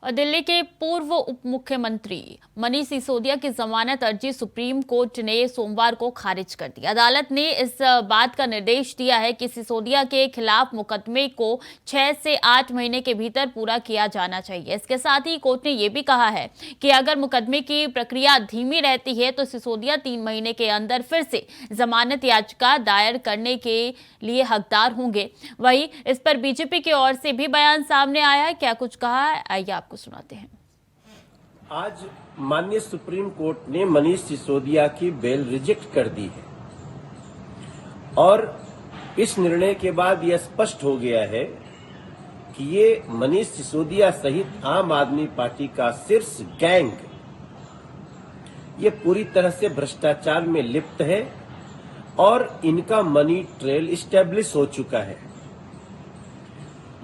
और दिल्ली के पूर्व उप मुख्यमंत्री मनीष सिसोदिया की जमानत अर्जी सुप्रीम कोर्ट ने सोमवार को खारिज कर दी। अदालत ने इस बात का निर्देश दिया है कि सिसोदिया के खिलाफ मुकदमे को 6 से 8 महीने के भीतर पूरा किया जाना चाहिए। इसके साथ ही कोर्ट ने यह भी कहा है कि अगर मुकदमे की प्रक्रिया धीमी रहती है तो सिसोदिया 3 महीने के अंदर फिर से जमानत याचिका दायर करने के लिए हकदार होंगे। वहीं इस पर बीजेपी की ओर से भी बयान सामने आया है। क्या कुछ कहा है, आइए आपको सुनाते हैं। आज माननीय सुप्रीम कोर्ट ने मनीष सिसोदिया की बेल रिजेक्ट कर दी है और इस निर्णय के बाद यह स्पष्ट हो गया है कि ये मनीष सिसोदिया सहित आम आदमी पार्टी का शीर्ष गैंग ये पूरी तरह से भ्रष्टाचार में लिप्त है और इनका मनी ट्रेल इस्टेब्लिश हो चुका है।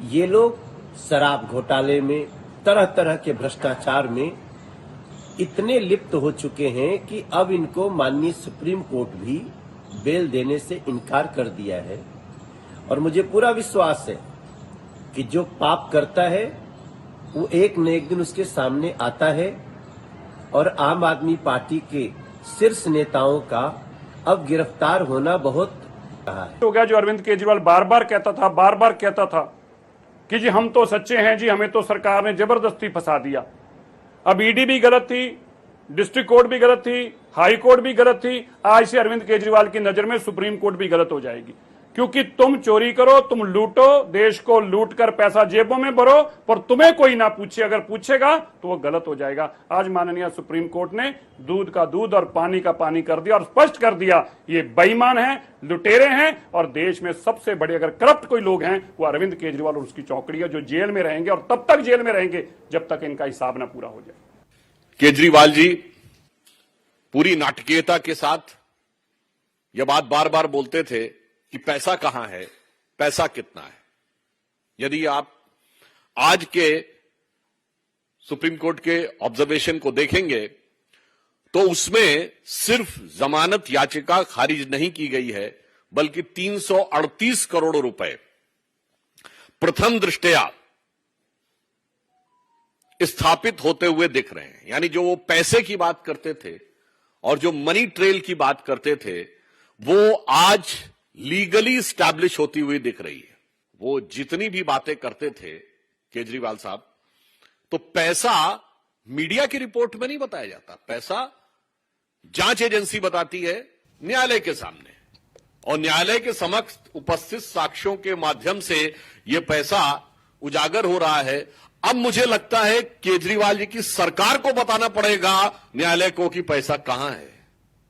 ये लोग शराब घोटाले में, तरह तरह के भ्रष्टाचार में इतने लिप्त हो चुके हैं कि अब इनको माननीय सुप्रीम कोर्ट भी बेल देने से इनकार कर दिया है। और मुझे पूरा विश्वास है कि जो पाप करता है वो एक न एक दिन उसके सामने आता है और आम आदमी पार्टी के शीर्ष नेताओं का अब गिरफ्तार होना बहुत कहा है। हो गया जो अरविंद केजरीवाल बार बार कहता था कि जी हम तो सच्चे हैं, जी हमें तो सरकार ने जबरदस्ती फंसा दिया। अब ईडी भी गलत थी, डिस्ट्रिक्ट कोर्ट भी गलत थी, हाई कोर्ट भी गलत थी, आज से अरविंद केजरीवाल की नजर में सुप्रीम कोर्ट भी गलत हो जाएगी। क्योंकि तुम चोरी करो, तुम लूटो, देश को लूट कर पैसा जेबों में भरो, पर तुम्हें कोई ना पूछे, अगर पूछेगा तो वो गलत हो जाएगा। आज माननीय सुप्रीम कोर्ट ने दूध का दूध और पानी का पानी कर दिया और स्पष्ट कर दिया ये बेईमान हैं, लुटेरे हैं और देश में सबसे बड़े अगर करप्ट कोई लोग हैं वो अरविंद केजरीवाल और उसकी चौकड़ी है, जो जेल में रहेंगे और तब तक जेल में रहेंगे जब तक इनका हिसाब ना पूरा हो जाए। केजरीवाल जी पूरी नाटकीयता के साथ यह बात बार बार बोलते थे कि पैसा कहां है, पैसा कितना है। यदि आप आज के सुप्रीम कोर्ट के ऑब्जर्वेशन को देखेंगे तो उसमें सिर्फ जमानत याचिका खारिज नहीं की गई है, बल्कि 338 करोड़ रुपए प्रथम दृष्टया स्थापित होते हुए दिख रहे हैं। यानी जो वो पैसे की बात करते थे और जो मनी ट्रेल की बात करते थे वो आज लीगली स्टैब्लिश होती हुई दिख रही है। वो जितनी भी बातें करते थे केजरीवाल साहब, तो पैसा मीडिया की रिपोर्ट में नहीं बताया जाता, पैसा जांच एजेंसी बताती है न्यायालय के सामने और न्यायालय के समक्ष उपस्थित साक्ष्यों के माध्यम से यह पैसा उजागर हो रहा है। अब मुझे लगता है केजरीवाल जी की सरकार को बताना पड़ेगा न्यायालय को कि पैसा कहां है।